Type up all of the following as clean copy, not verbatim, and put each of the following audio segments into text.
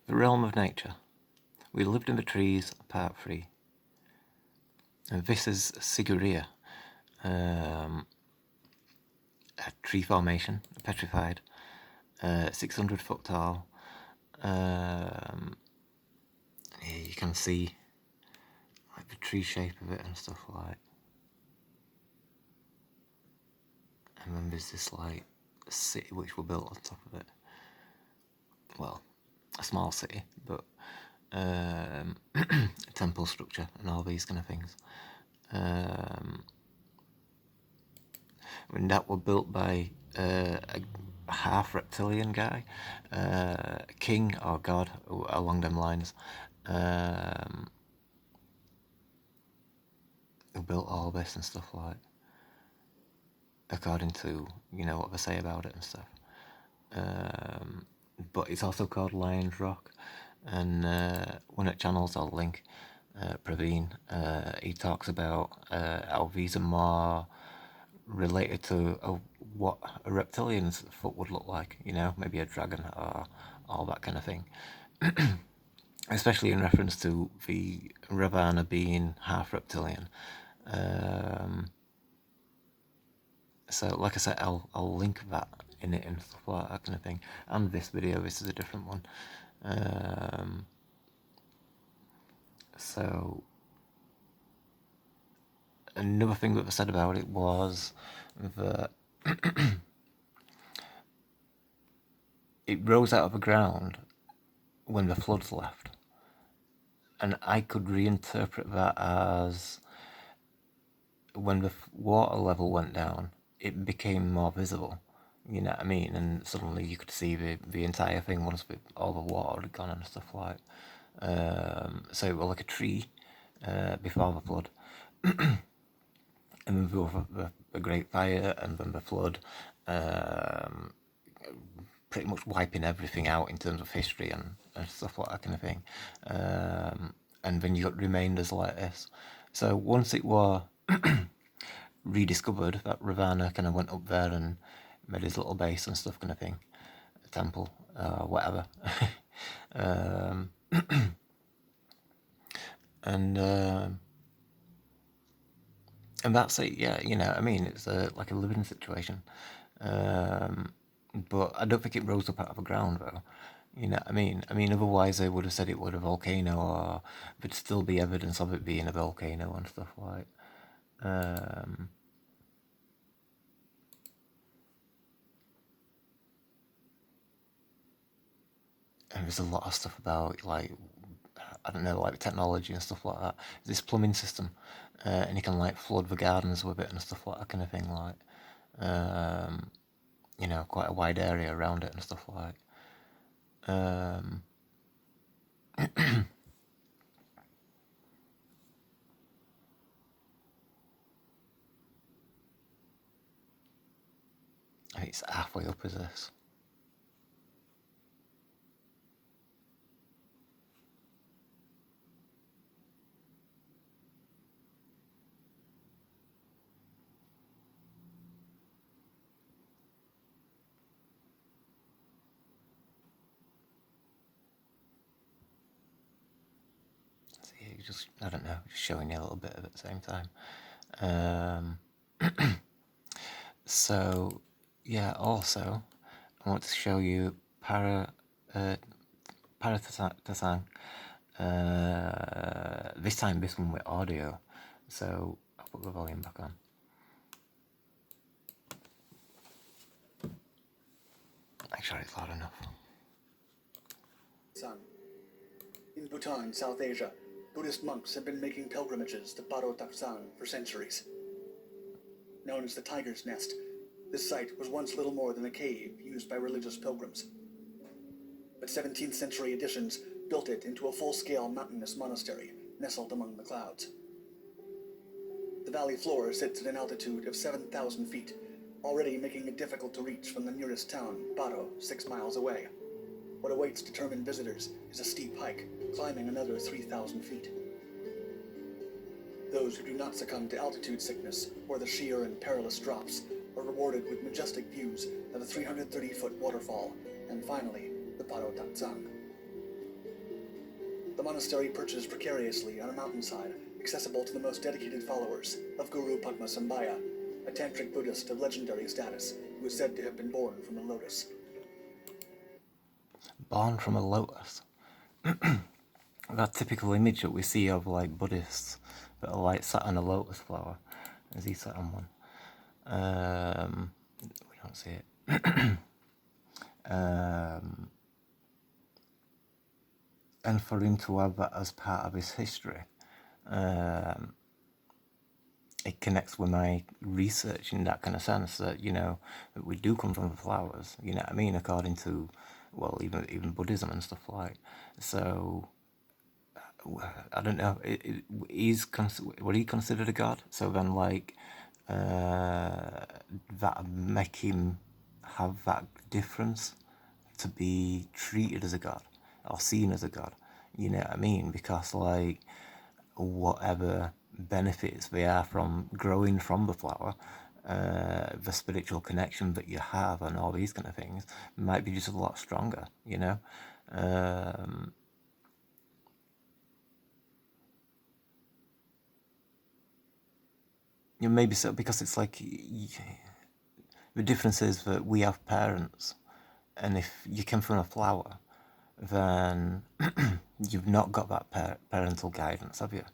The realm of nature. We lived in the trees, part 3. And this is Sigiriya, a tree formation, petrified, 600 foot tall. Here you can see like the tree shape of it and stuff like. And then there's this like city which were built on top of it. Well, a small city, but a temple structure and all these kind of things. And that were built by a half reptilian guy, king or god, along them lines, who built all this and stuff like, according to, you know, what they say about it and stuff. But it's also called Lion's Rock, and one of the channels I'll link, Praveen, he talks about how these are more related to what a reptilian's foot would look like, you know, maybe a dragon or all that kind of thing. Especially in reference to the Ravana being half reptilian. So, like I said, I'll link that in it and stuff like that kind of thing. And this video, this is a different one. So, another thing that was said about it was that it rose out of the ground when the floods left. And I could reinterpret that as when the water level went down, it became more visible. You know what I mean? And suddenly you could see the entire thing once all the water had gone and stuff like. So it was like a tree before the flood. And then the Great Fire and then the flood, pretty much wiping everything out in terms of history and stuff like that kind of thing. And then you got remainders like this. So once it was rediscovered, that Ravana kind of went up there and made his little base and stuff kind of thing, a temple, whatever. And that's it, yeah, you know, I mean, it's like a living situation. But I don't think it rose up out of the ground, though. You know what I mean? I mean, otherwise they would have said it was a volcano, or there'd still be evidence of it being a volcano and stuff like. And there's a lot of stuff about, like, I don't know, like technology and stuff like that. This plumbing system, and you can like flood the gardens with it and stuff like that kind of thing, like, you know, quite a wide area around it and stuff like. I think it's halfway up as this. See, just, I don't know, just showing you a little bit of it at the same time. So, yeah, also, I want to show you Paratasang. This time, this one with audio. So, I'll put the volume back on. Make sure it's loud enough. In Bhutan, South Asia, Buddhist monks have been making pilgrimages to Paro Taksang for centuries. Known as the Tiger's Nest, this site was once little more than a cave used by religious pilgrims. But 17th century additions built it into a full-scale mountainous monastery nestled among the clouds. The valley floor sits at an altitude of 7,000 feet, already making it difficult to reach from the nearest town, Paro, 6 miles away. What awaits determined visitors is a steep hike, climbing another 3,000 feet. Those who do not succumb to altitude sickness or the sheer and perilous drops are rewarded with majestic views of a 330-foot waterfall, and finally, the Paro Tatsang. The monastery perches precariously on a mountainside, accessible to the most dedicated followers of Guru Padmasambhaya, a tantric Buddhist of legendary status who is said to have been born from a lotus. Born from a lotus. That typical image that we see of like Buddhists that are like sat on a lotus flower. Is he sat on one? We don't see it. And for him to have that as part of his history, it connects with my research in that kind of sense that, you know, that we do come from the flowers, you know what I mean, according to, well, even Buddhism and stuff like. So, I don't know, would he considered a god? So then, like, that make him have that difference to be treated as a god or seen as a god, you know what I mean? Because, like, whatever benefits they are from growing from the flower, the spiritual connection that you have and all these kind of things might be just a lot stronger, you know? You know, maybe so, because it's like, the difference is that we have parents, and if you come from a flower, then you've not got that parental guidance, have you?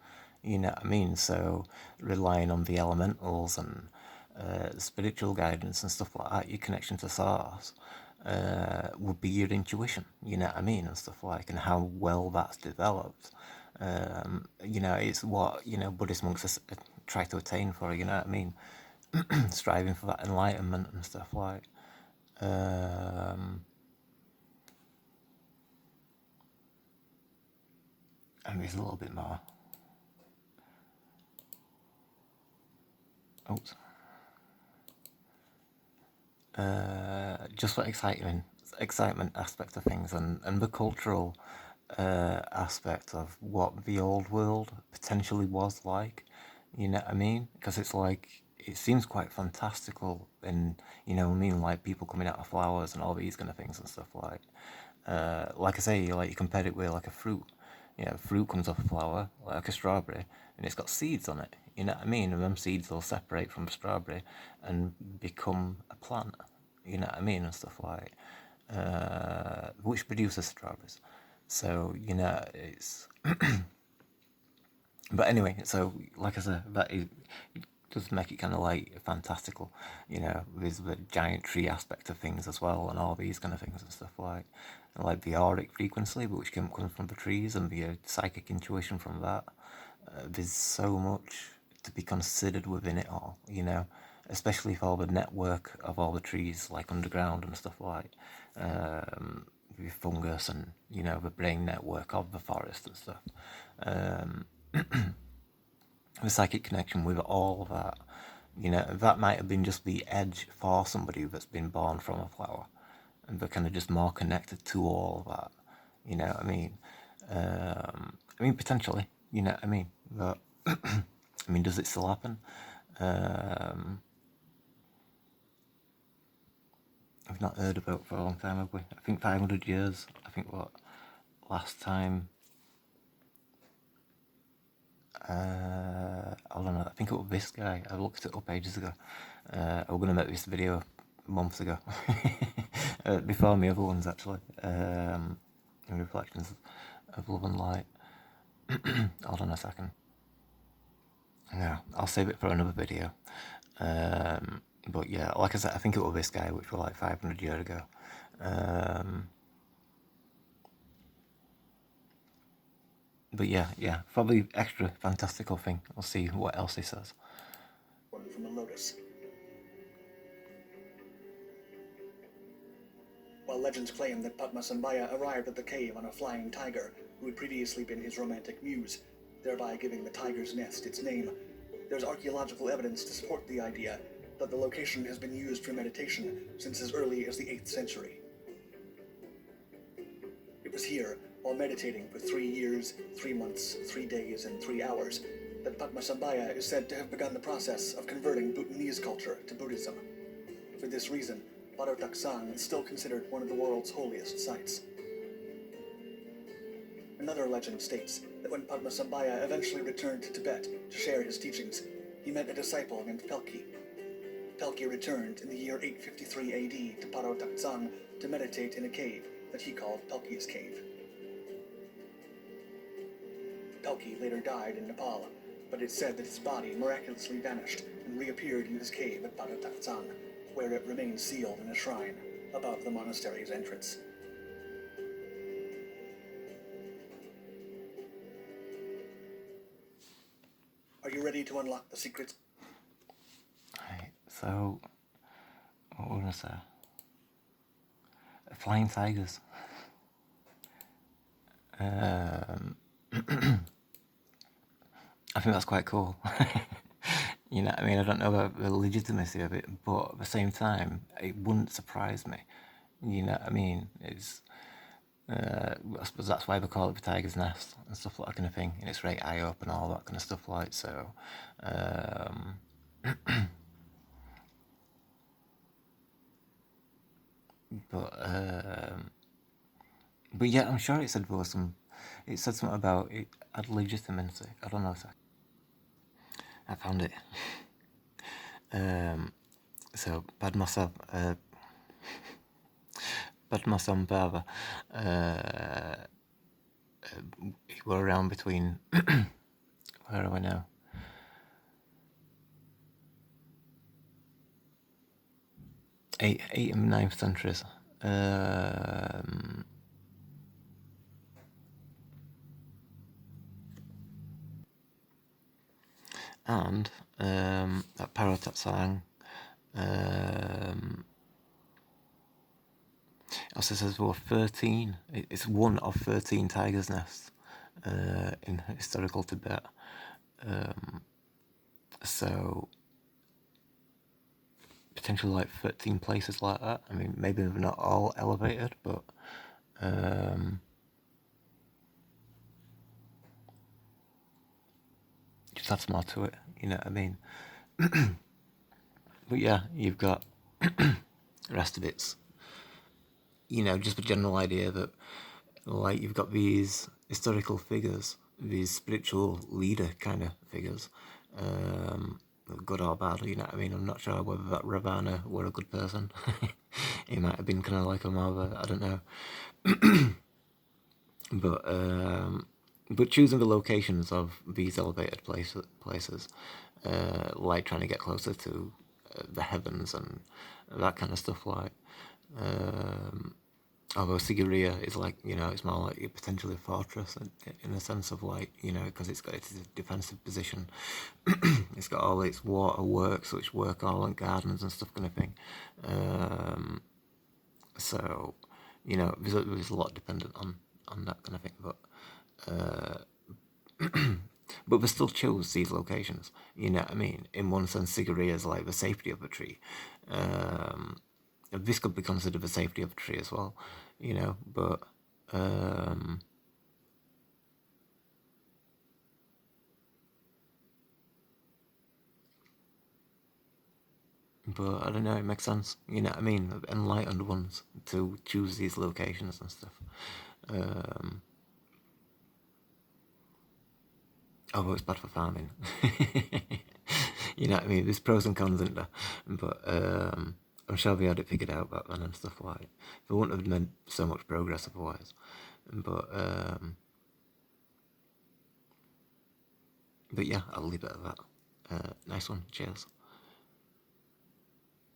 You know what I mean? So relying on the elementals and spiritual guidance and stuff like that, your connection to source, would be your intuition, you know what I mean, and stuff like, and how well that's developed. You know, it's what, you know, Buddhist monks try to attain for, you know what I mean? Striving for that enlightenment and stuff like. And there's a little bit more. Oops. Just for excitement aspect of things, and the cultural aspect of what the old world potentially was like, you know what I mean? Because it's like, it seems quite fantastical, and, you know what I mean, like people coming out of flowers and all these kind of things and stuff like. Like I say, like you compare it with like a fruit. You know, fruit comes off a flower, like a strawberry, and it's got seeds on it. You know what I mean? And them seeds will separate from the strawberry and become a plant. You know what I mean? And stuff like, which produces strawberries. So, you know, it's. But anyway, so like I said, that is, does make it kind of like fantastical, you know, with the giant tree aspect of things as well, and all these kind of things and stuff like the auric frequency, which can come from the trees, and the psychic intuition from that. There's so much to be considered within it all, you know, especially for all the network of all the trees, like underground and stuff like, with fungus and, you know, the brain network of the forest and stuff. The psychic connection with all of that, you know, that might have been just the edge for somebody that's been born from a flower, and they're kind of just more connected to all of that, you know what I mean? I mean, potentially, you know what I mean? But, I mean, does it still happen? I've not heard about it for a long time, have we? I think 500 years. I think what, last time, I don't know, I think it was this guy. I looked it up ages ago. I was going to make this video months ago. Before my other ones, actually. In Reflections of Love and Light. Hold on a second. Yeah, I'll save it for another video. But yeah, like I said, I think it was this guy, which was like 500 years ago. But yeah, probably extra fantastical thing. We'll see what else he says. Born from a lotus. While legends claim that Padmasambhaya arrived at the cave on a flying tiger who had previously been his romantic muse, thereby giving the tiger's nest its name, there's archaeological evidence to support the idea that the location has been used for meditation since as early as the 8th century. It was here, while meditating for 3 years, 3 months, 3 days, and 3 hours, that Padmasambhaya is said to have begun the process of converting Bhutanese culture to Buddhism. For this reason, Bado Tak Sang is still considered one of the world's holiest sites. Another legend states that when Padmasambhaya eventually returned to Tibet to share his teachings, he met a disciple named Pelki. Pelki returned in the year 853 AD to Paro Taktsang to meditate in a cave that he called Pelki's Cave. Pelki later died in Nepal, but it's said that his body miraculously vanished and reappeared in his cave at Paro Taktsang, where it remains sealed in a shrine above the monastery's entrance. Are you ready to unlock the secrets? Right, so, what was I going to say? Flying tigers. I think that's quite cool. You know what I mean? I don't know about the legitimacy of it, but at the same time, it wouldn't surprise me. You know what I mean? It's, I suppose that's why they call it the tiger's nest and stuff like that kind of thing. And it's right high up and all that kind of stuff like so. But yeah, I'm sure it said there was some. It said something about it had legitimacy. I don't know if I found it. So Padmasambhava, he were around between where are we now? 8th and 9th centuries. And at Paro Taktsang, also says there were 13. It's one of 13 tigers' nests in historical Tibet. So potentially like 13 places like that. I mean, maybe they're not all elevated, but just adds more to it. You know what I mean? But yeah, you've got the rest of it's, you know, just a general idea that, like, you've got these historical figures, these spiritual leader kind of figures, good or bad, you know what I mean? I'm not sure whether that Ravana were a good person. He might have been kind of like a Marva, I don't know. But choosing the locations of these elevated places, like trying to get closer to the heavens and that kind of stuff, like. Although Sigiriya is like, you know, it's more like potentially a fortress in a sense of like, you know, because it's got its defensive position. It's got all its waterworks, which work all in gardens and stuff kind of thing. So, you know, there's a lot dependent on that kind of thing. But they still chose these locations, you know what I mean? In one sense, Sigiriya is like the safety of the tree. This could be considered the safety of the tree as well, you know, but I don't know, it makes sense, you know what I mean? Enlightened ones to choose these locations and stuff. Although it's bad for farming. You know what I mean? There's pros and cons, isn't there? But I'm sure they had it figured out back then and stuff like that. They wouldn't have made so much progress otherwise. But yeah, I'll leave it at that. Nice one. Cheers.